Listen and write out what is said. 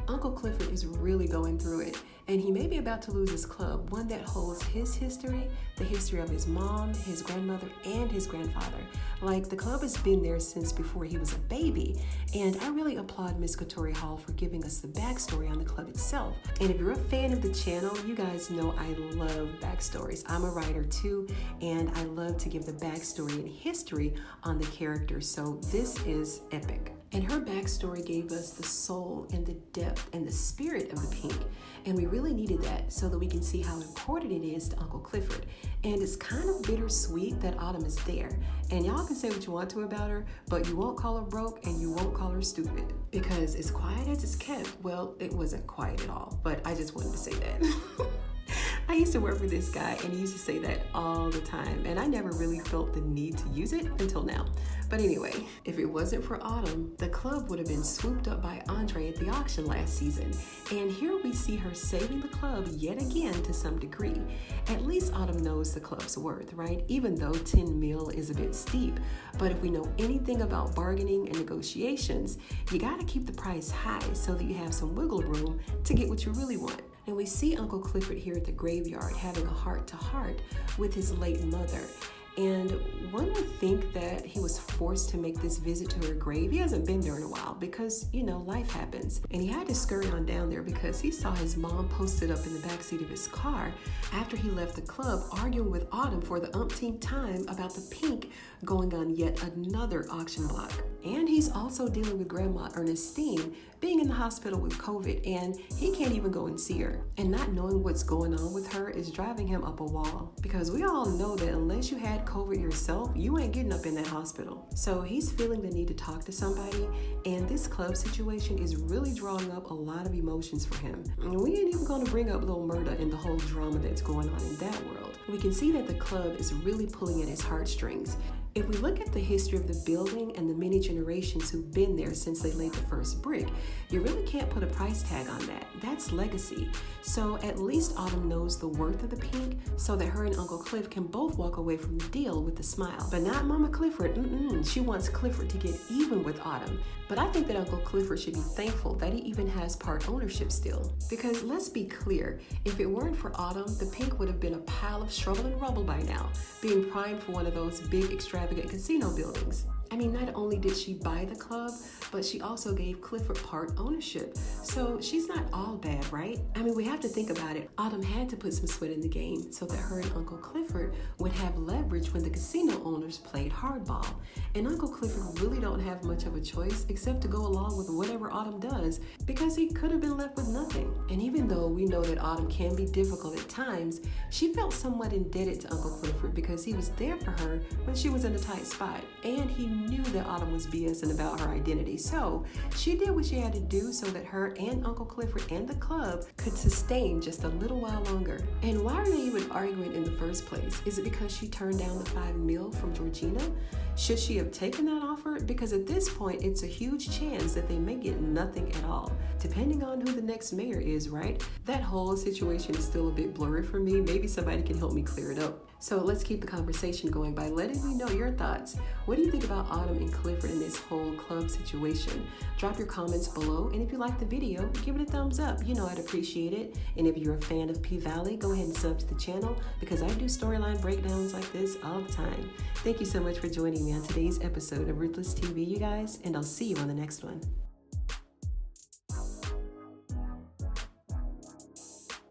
Uncle Clifford is really going through it, and he may be about to lose his club, one that holds his history, the history of his mom, his grandmother, and his grandfather. Like, the club has been there since before he was a baby, and I really applaud Miss Katori Hall for giving us the backstory on the club itself. And if you're a fan of the channel, you guys know I love backstories. I'm a writer too, and I love to give the backstory and history on the characters, so this is epic. And her backstory gave us the soul and the depth and the spirit of the pink. And we really needed that so that we can see how important it is to Uncle Clifford. And it's kind of bittersweet that Autumn is there. And y'all can say what you want to about her, but you won't call her broke and you won't call her stupid. Because as quiet as it's kept, well, it wasn't quiet at all. But I just wanted to say that. I used to work with this guy and he used to say that all the time, and I never really felt the need to use it until now. But anyway, if it wasn't for Autumn, the club would have been swooped up by Andre at the auction last season. And here we see her saving the club yet again to some degree. At least Autumn knows the club's worth, right? Even though 10 mil is a bit steep. But if we know anything about bargaining and negotiations, you gotta keep the price high so that you have some wiggle room to get what you really want. And we see Uncle Clifford here at the graveyard having a heart-to-heart with his late mother. And one would think that he was forced to make this visit to her grave. He hasn't been there in a while because, you know, life happens. And he had to scurry on down there because he saw his mom posted up in the backseat of his car after he left the club, arguing with Autumn for the umpteenth time about the pink going on yet another auction block. And he's also dealing with Grandma Ernestine being in the hospital with COVID, and he can't even go and see her. And not knowing what's going on with her is driving him up a wall, because we all know that unless you had COVID yourself, you ain't getting up in that hospital. So he's feeling the need to talk to somebody, and this club situation is really drawing up a lot of emotions for him. And we ain't even gonna bring up Lil Murda and the whole drama that's going on in that world. We can see that the club is really pulling at his heartstrings. If we look at the history of the building and the many generations who've been there since they laid the first brick, you really can't put a price tag on that. That's legacy. So at least Autumn knows the worth of the pink so that her and Uncle Cliff can both walk away from the deal with a smile. But not Mama Clifford. She wants Clifford to get even with Autumn. But I think that Uncle Clifford should be thankful that he even has part ownership still. Because let's be clear, if it weren't for Autumn, the pink would have been a pile of trouble and rubble by now, being primed for one of those big extravagant casino buildings. I mean, not only did she buy the club, but she also gave Clifford part ownership. So she's not all bad, right? I mean, we have to think about it. Autumn had to put some sweat in the game so that her and Uncle Clifford would have leverage when the casino owners played hardball. And Uncle Clifford really don't have much of a choice except to go along with whatever Autumn does, because he could have been left with nothing. And even though we know that Autumn can be difficult at times, she felt somewhat indebted to Uncle Clifford because he was there for her when she was in a tight spot. And he knew that Autumn was BSing about her identity. So she did what she had to do so that her and Uncle Clifford and the club could sustain just a little while longer. And why are they even arguing in the first place? Is it because she turned down the 5 mil from Georgina? Should she have taken that offer? Because at this point, it's a huge chance that they may get nothing at all, depending on who the next mayor is, right? That whole situation is still a bit blurry for me. Maybe somebody can help me clear it up. So let's keep the conversation going by letting me know your thoughts. What do you think about Autumn and Clifford in this whole club situation? Drop your comments below, and if you liked the video, give it a thumbs up. You know I'd appreciate it. And if you're a fan of P-Valley, go ahead and sub to the channel because I do storyline breakdowns like this all the time. Thank you so much for joining me on today's episode of Ruthless TV, you guys, and I'll see you on the next one.